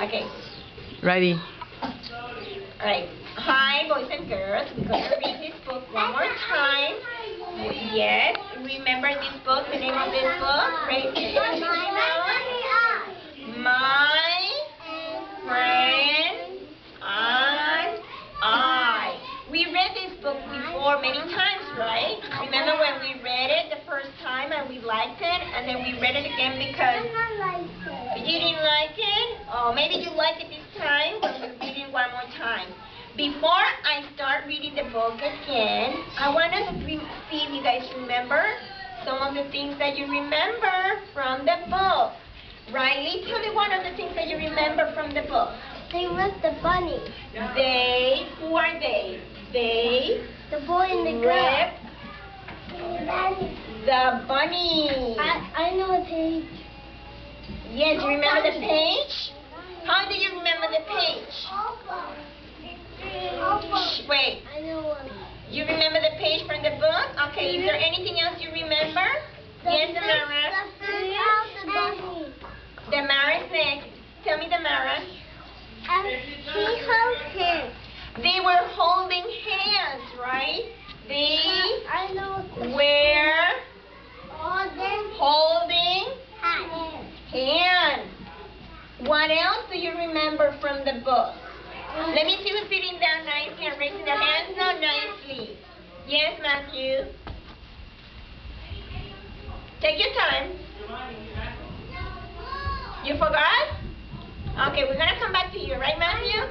Okay. Ready. Alright. Hi, boys and girls. We're going to read this book one more time. Yes. Remember this book, the name of this book? Raise your hand. My Friend and I. We read this book before many times, right? Remember when we read it the first time and we liked it, and then we read it again because you didn't like it? Oh, maybe you like it this time when we read it one more time. Before I start reading the book again, I want to see if you guys remember some of the things that you remember from the book. Riley, tell me one of the things that you remember from the book. They was the bunny. They, who are they? They, the boy and the girl. The bunny. I know a page. Yes, you remember the page? How do you remember the page? Wait. I know one. You remember the page from the book? Okay, is there anything else you remember? Yes, Amara. The bunny. Damara said, tell me, Damara. He holds him. They were holding hands, right? They I know. were holding hands. What else do you remember from the book? Let me see who's sitting down nicely and raising their hands so nicely. Yes, Matthew. Take your time. You forgot? Okay, we're going to come back to you, right, Matthew?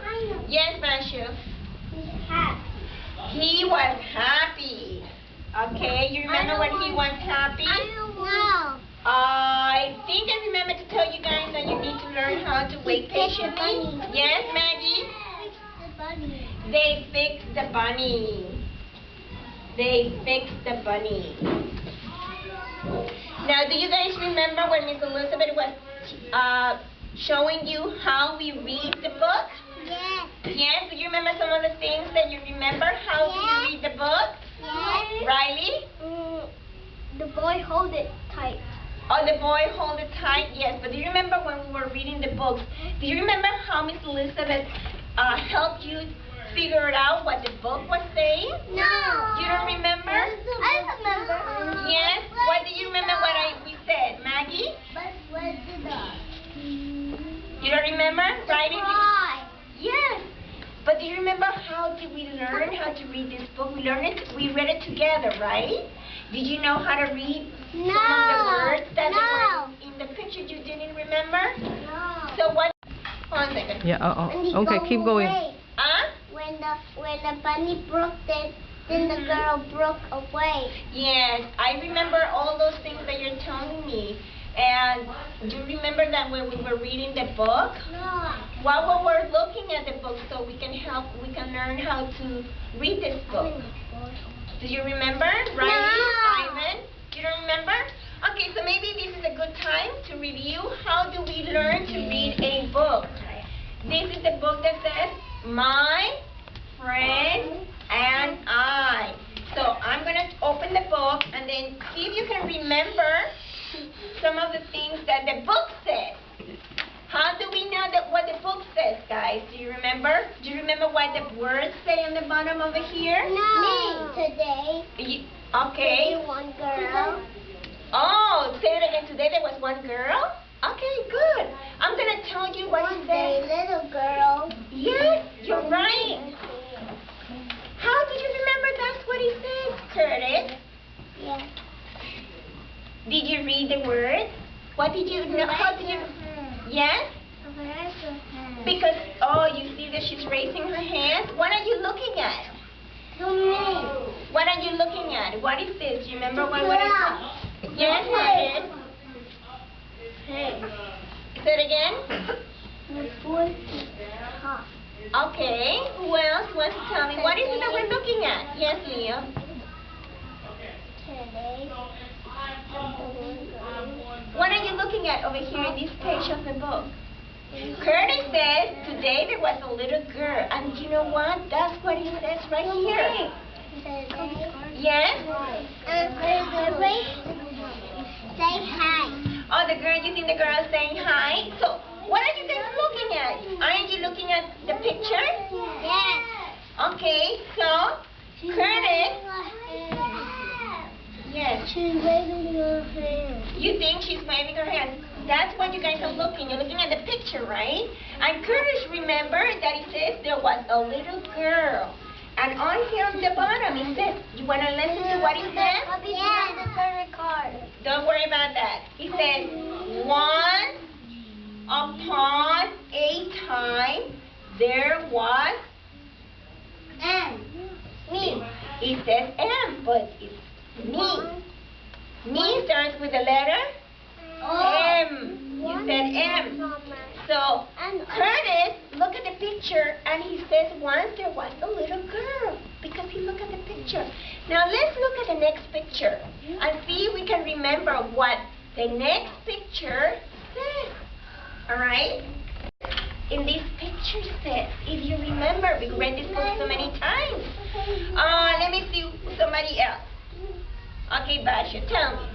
Yes, Matthew. He was happy. Okay, you remember when he was happy? No. I think I remember to tell you guys that you need to learn how to wait patiently. Yes, Maggie? They fixed the bunny. They fixed the bunny. Now, do you guys remember when Miss Elizabeth was showing you how we read the book? Yes. Yes, do you remember some of the things that you remember? How do you read the book? Yes. Riley? The boy hold it tight. Oh, the boy hold it tight? Yes, but do you remember when we were reading the books? Do you remember how Miss Elizabeth helped you figure out what the book was saying? No. You don't remember? I remember. Yes? What do you remember what we said? Maggie? But where's the dog? You don't remember? Right? Why? Yes. But do you remember how did we learn how to read this book? We read it together, right? Did you know how to read some of the words that were in the picture you didn't remember? No. So what? Hold on a second. Yeah, okay, keep going. Huh? When the bunny broke it, then the girl broke away. Yes, I remember all those things that you're telling me. And do you remember that when we were reading the book? No. While we were looking at the book so we can learn how to read this book. Do you remember? Right? No. Ivan? You don't remember? Okay, so maybe this is a good time to review how do we learn to read a book. This is the book that says, My Friend and I. So I'm going to open the book and then see if you can remember some of the things that the book says. How do we know what the book says, guys? Do you remember? Do you remember what the words say on the bottom over here? No. Today. Okay. Today one girl. Oh, say it again. Today there was one girl? Okay, good. I'm going to tell you what it says. Little girl. Yes, you're right. How do you remember that's what it says, Curtis? Yes. Did you read the words? What did you know? How did you? Yes? Because, oh, you see that she's raising her hands? What are you looking at? To me. What are you looking at? What is this? Do you remember what it is? Yes, what is? Hey. Say it again. Okay. Who else wants to tell me? What is it that we're looking at? Yes, Leo. Today. What are you looking at over here in this page of the book? Curtis says, today there was a little girl. And you know what? That's what he says right here. Yes? Say hi. Oh, the girl, you think the girl is saying hi? So, what are you guys looking at? right. Aren't you looking at the picture? Yes. Okay, so Curtis. Yes. She's waving her hand. You think she's waving her hand? That's what you guys are looking. You're looking at the picture, right? And Curtis, remember that it says there was a little girl. And on here on the bottom it says, you want to listen to what it says? Yeah, the third card. Don't worry about that. It says, once upon a time there was Me. It says M, but it's me. Me starts with the letter M. You said M. So, Curtis, look at the picture, and he says once there was a little girl, because he looked at the picture. Now let's look at the next picture, and see if we can remember what the next picture says. Alright? In this picture says, if you remember, we read this book so many times. Let me see somebody else. Okay, Basha, tell me.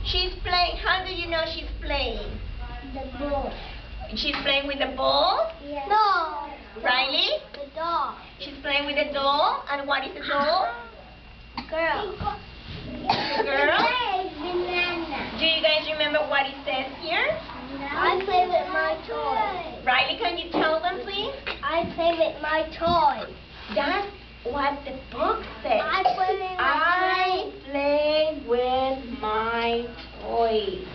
She's playing. How do you know she's playing? The ball. She's playing with the ball? Yeah. No. Riley? The doll. She's playing with a doll. And what is a doll? Girl. A girl? Banana. Do you guys remember what it says here? I play with my toy. Riley, can you tell them, please? I play with my toy. That's what the book says. I play with my toys.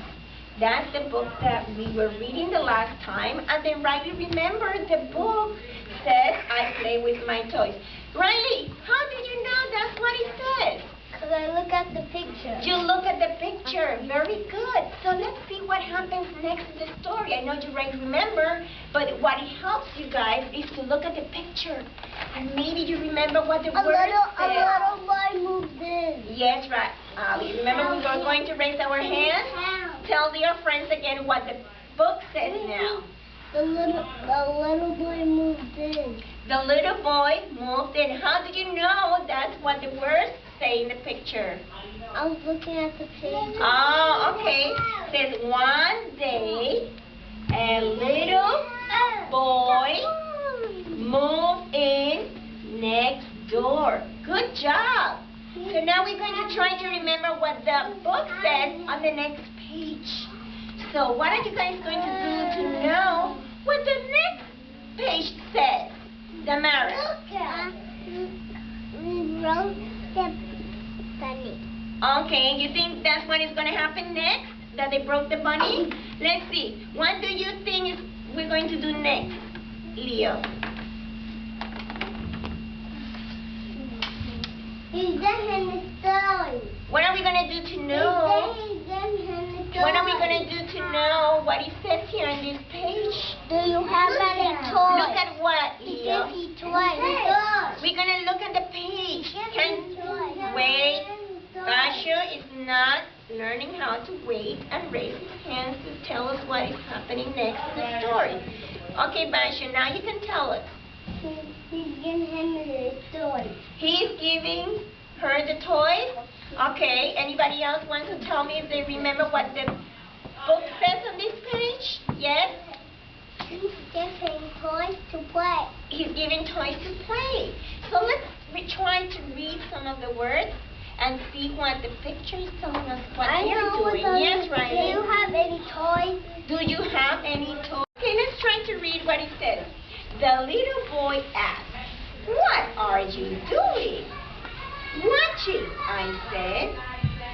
That's the book that we were reading the last time, and then Riley remembered the book says I play with my toys. Riley, how did you know that's what it says? Because I look at the picture. You look at the picture. Very good. So let's see what happens next in the story. I know you already remember, but what it helps you guys is to look at the picture. And maybe you remember what the word says. A little boy moved in. Yes, right. Ali, remember we were going to raise our hands? Tell your friends again what the book says now. The little boy moved in. The little boy moved in. How did you know that's what the words say in the picture? I was looking at the page. Oh, okay. It says one day a little boy moved in next door. Good job. So now we're going to try to remember what the book says on the next page. So what are you guys going to do to know what the next page says? Damara. We wrote the bunny. Okay, you think that's what is going to happen next? That they broke the bunny? Let's see. What do you think we're going to do next, Leo? He's done in the story. What are we going to do to know? What are we going to do to know what it says here on this page? Do you have any toys? Look at what, Leo? Toys. We're going to look at the page. Wait. Basha is not learning how to wait and raise his hands to tell us what is happening next in the story. Okay, Basha, now you can tell us. He's giving him the toys. He's giving her the toys? Okay, anybody else want to tell me if they remember what the book says on this page? Yes? He's giving toys to play. He's giving toys to play. So let's try to read some of the words and see what the picture is telling us what they're doing. Yes, Riley? Do you have any toys? Do you have any toys? Okay, let's try to read what it says. The little boy asked, "What are you doing?" "Watching," I said.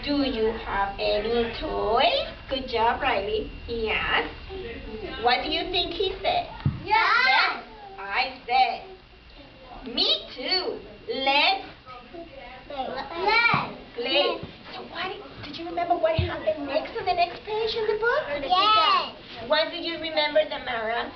"Do you have any toys?" Good job, Riley. He asked. What do you think he said? Yes. I said. Me too. Let's play. So what did you remember what happened next on the next page in the book? Yes. What do you remember, Damara?